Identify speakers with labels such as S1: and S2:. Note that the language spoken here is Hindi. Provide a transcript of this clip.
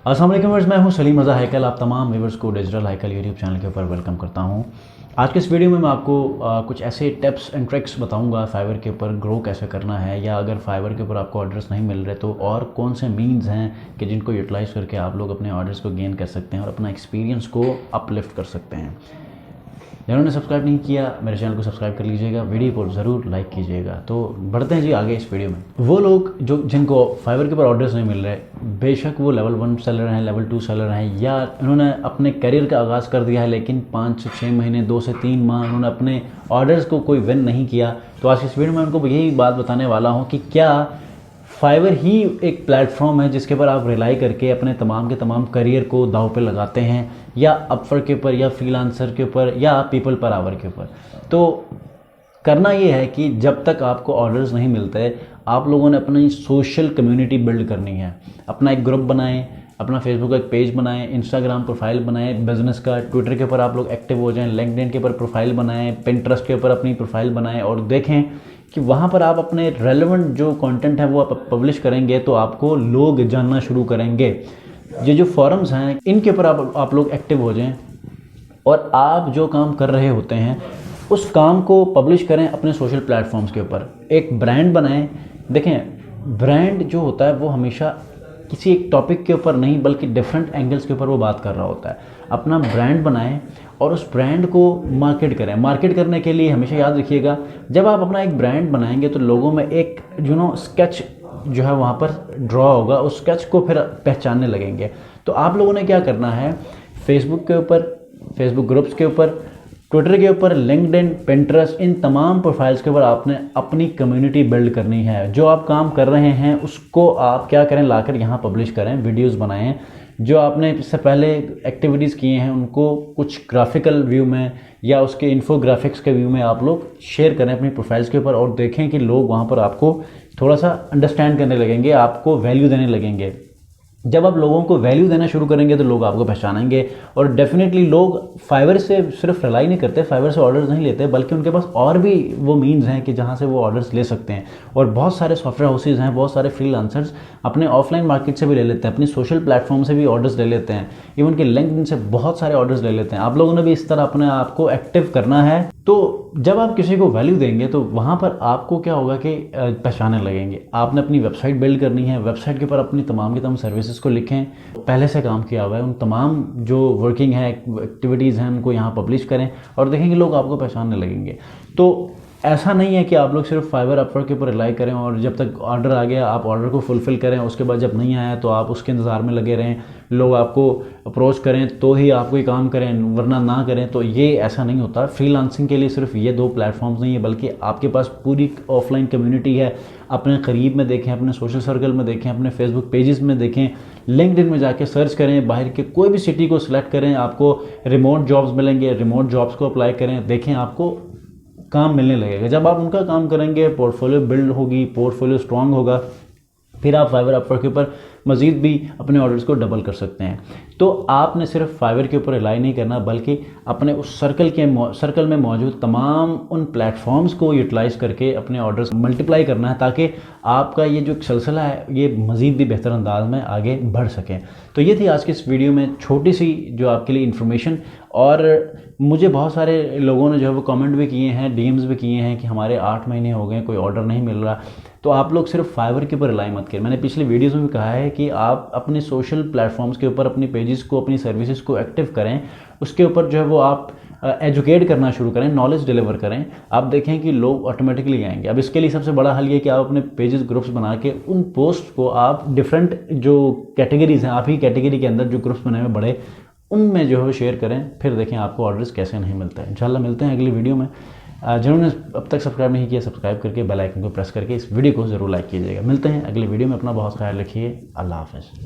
S1: अस्सलाम वालेकुम व्यूअर्स, मैं हूं सलीम रज़ा हैकल। आप तमाम व्यूअर्स को डिजिटल हैकल यूट्यूब चैनल के ऊपर वेलकम करता हूं। आज के इस वीडियो में मैं आपको कुछ ऐसे टिप्स एंड ट्रिक्स बताऊंगा फाइवर के ऊपर ग्रो कैसे करना है, या अगर फाइवर के ऊपर आपको ऑर्डर्स नहीं मिल रहे तो और कौन से मीन्स हैं कि जिनको यूटिलाइज़ करके आप लोग अपने ऑर्डर्स को गेन कर सकते हैं और अपना एक्सपीरियंस को अपलिफ्ट कर सकते हैं। जिन्होंने सब्सक्राइब नहीं किया मेरे चैनल को सब्सक्राइब कर लीजिएगा, वीडियो को ज़रूर लाइक कीजिएगा। तो बढ़ते हैं जी आगे इस वीडियो में। वो लोग जिनको फाइवर के ऊपर ऑर्डर्स नहीं मिल रहे, बेशक वो लेवल 1 सेलर हैं, लेवल 2 सेलर हैं, या उन्होंने अपने करियर का आगाज़ कर दिया है लेकिन 5 से 6 महीने 2 से 3 माह उन्होंने अपने ऑर्डर्स को कोई विन नहीं किया, तो आज इस वीडियो में उनको यही बात बताने वाला हूँ कि क्या फाइवर ही एक प्लेटफॉर्म है जिसके ऊपर आप रिलाई करके अपने तमाम के तमाम करियर को दाव पे लगाते हैं, या अपवर्क के ऊपर, या फ्रीलांसर के ऊपर, या पीपल पर आवर के ऊपर। तो करना ये है कि जब तक आपको ऑर्डर्स नहीं मिलते, आप लोगों ने अपनी सोशल कम्युनिटी बिल्ड करनी है। अपना एक ग्रुप बनाएं, अपना फेसबुक का एक पेज बनाएं, इंस्टाग्राम प्रोफाइल बनाएं बिजनेस का, ट्विटर के ऊपर आप लोग एक्टिव हो जाएं, लिंक्डइन के ऊपर प्रोफाइल बनाएं, पिंटरेस्ट के ऊपर अपनी प्रोफाइल बनाएं और देखें कि वहाँ पर आप अपने रेलेवेंट जो कंटेंट है वो आप पब्लिश करेंगे तो आपको लोग जानना शुरू करेंगे। ये जो फॉरम्स हैं इनके ऊपर आप लोग एक्टिव हो जाएं और आप जो काम कर रहे होते हैं उस काम को पब्लिश करें अपने सोशल प्लेटफॉर्म्स के ऊपर। एक ब्रांड बनाएं। देखें, ब्रांड जो होता है वो हमेशा किसी एक टॉपिक के ऊपर नहीं बल्कि डिफरेंट एंगल्स के ऊपर वो बात कर रहा होता है। अपना ब्रांड बनाएं और उस ब्रांड को मार्केट करें। मार्केट करने के लिए हमेशा याद रखिएगा, जब आप अपना एक ब्रांड बनाएंगे तो लोगों में एक स्केच जो है वहाँ पर ड्रॉ होगा, उस स्केच को फिर पहचानने लगेंगे। तो आप लोगों ने क्या करना है, फेसबुक के ऊपर, फेसबुक ग्रुप्स के ऊपर, ट्विटर के ऊपर, लिंक्डइन, पिंटरेस्ट, इन तमाम प्रोफाइल्स के ऊपर आपने अपनी कम्युनिटी बिल्ड करनी है। जो आप काम कर रहे हैं उसको आप क्या करें, लाकर यहाँ पब्लिश करें, वीडियोस बनाएं। जो आपने इससे पहले एक्टिविटीज़ किए हैं उनको कुछ ग्राफिकल व्यू में या उसके इन्फोग्राफिक्स के व्यू में आप लोग शेयर करें अपनी प्रोफाइल्स के ऊपर, और देखें कि लोग वहाँ पर आपको थोड़ा सा अंडरस्टैंड करने लगेंगे, आपको वैल्यू देने लगेंगे। जब आप लोगों को वैल्यू देना शुरू करेंगे तो लोग आपको पहचानेंगे, और डेफिनेटली लोग फाइवर से सिर्फ रिलाई नहीं करते, फाइवर से ऑर्डर्स नहीं लेते, बल्कि उनके पास और भी वो मीन्स हैं कि जहां से वो ऑर्डर्स ले सकते हैं। और बहुत सारे सॉफ्टवेयर हाउसेज हैं, बहुत सारे फ्रीलांसर्स अपने ऑफलाइन मार्केट से भी ले लेते हैं, अपनी सोशल प्लेटफॉर्म से भी ऑर्डर्स ले लेते हैं, इवन कि लिंक्डइन से बहुत सारे ऑर्डर्स ले लेते हैं। आप लोगों ने भी इस तरह अपने आप को एक्टिव करना है। तो जब आप किसी को वैल्यू देंगे तो वहाँ पर आपको क्या होगा कि पहचानने लगेंगे। आपने अपनी वेबसाइट बिल्ड करनी है, वेबसाइट के ऊपर अपनी तमाम की तमाम सर्विसेज को लिखें, पहले से काम किया हुआ है उन तमाम जो वर्किंग है, एक्टिविटीज़ हैं, उनको यहाँ पब्लिश करें और देखेंगे लोग आपको पहचानने लगेंगे। तो ऐसा नहीं है कि आप लोग सिर्फ फाइवर अपवर्क के ऊपर रिलाई करें और जब तक ऑर्डर आ गया आप ऑर्डर को फुलफ़िल करें, उसके बाद जब नहीं आया तो आप उसके इंतज़ार में लगे रहें, लोग आपको अप्रोच करें तो ही आप कोई काम करें, वरना ना करें। तो ये ऐसा नहीं होता। फ्रीलांसिंग के लिए सिर्फ ये 2 प्लेटफॉर्म्स नहीं है, बल्कि आपके पास पूरी ऑफलाइन कम्युनिटी है। अपने करीब में देखें, अपने सोशल सर्कल में देखें, अपने फेसबुक पेजेस में देखें, लिंक्डइन में जाके सर्च करें, बाहर के कोई भी सिटी को सिलेक्ट करें, आपको रिमोट जॉब्स मिलेंगे, रिमोट जॉब्स को अप्लाई करें, देखें आपको काम मिलने लगेगा। जब आप उनका काम करेंगे, पोर्टफोलियो बिल्ड होगी, पोर्टफोलियो स्ट्रांग होगा, फिर आप फाइवर अपवर्क के ऊपर मज़ीद भी अपने ऑर्डर्स को डबल कर सकते हैं। तो आपने सिर्फ फाइवर के ऊपर रिलाई नहीं करना, बल्कि अपने उस सर्कल में मौजूद तमाम उन प्लेटफॉर्म्स को यूटिलाइज़ करके अपने ऑर्डर्स मल्टीप्लाई करना है, ताकि आपका ये जो सिलसिला है ये मज़ीद भी बेहतर अंदाज में आगे बढ़ सकें। तो ये थी आज की इस वीडियो में छोटी सी जो आपके लिए इन्फॉर्मेशन। और मुझे बहुत सारे लोगों ने जो है वो कमेंट भी किए हैं, डीएम्स भी किए हैं कि हमारे 8 महीने हो गए, कोई ऑर्डर नहीं मिल रहा। तो आप लोग सिर्फ फाइवर के ऊपर रिलाई मत करें। मैंने पिछले वीडियोस में भी कहा है कि आप अपने सोशल प्लेटफॉर्म्स के ऊपर अपनी पेजेस को, अपनी सर्विसेज को एक्टिव करें, उसके ऊपर जो है वो आप एजुकेट करना शुरू करें, नॉलेज डिलीवर करें। आप देखें कि लोग ऑटोमेटिकली आएंगे। अब इसके लिए सबसे बड़ा हल ये कि आप अपने पेजेस, ग्रुप्स बना के उन पोस्ट को आप डिफरेंट जो कैटेगरीज हैं, आप ही कैटेगरी के अंदर जो ग्रुप्स बने हुए बड़े, उनमें जो है शेयर करें, फिर देखें आपको ऑर्डर्स कैसे नहीं मिलते हैं। इंशाल्लाह मिलते हैं अगली वीडियो में। जिन्होंने अब तक सब्सक्राइब नहीं किया, सब्सक्राइब करके बेल आइकन को प्रेस करके इस वीडियो को ज़रूर लाइक कीजिएगा। मिलते हैं अगली वीडियो में। अपना बहुत ख्याल रखिए। अल्लाह हाफ़िज़।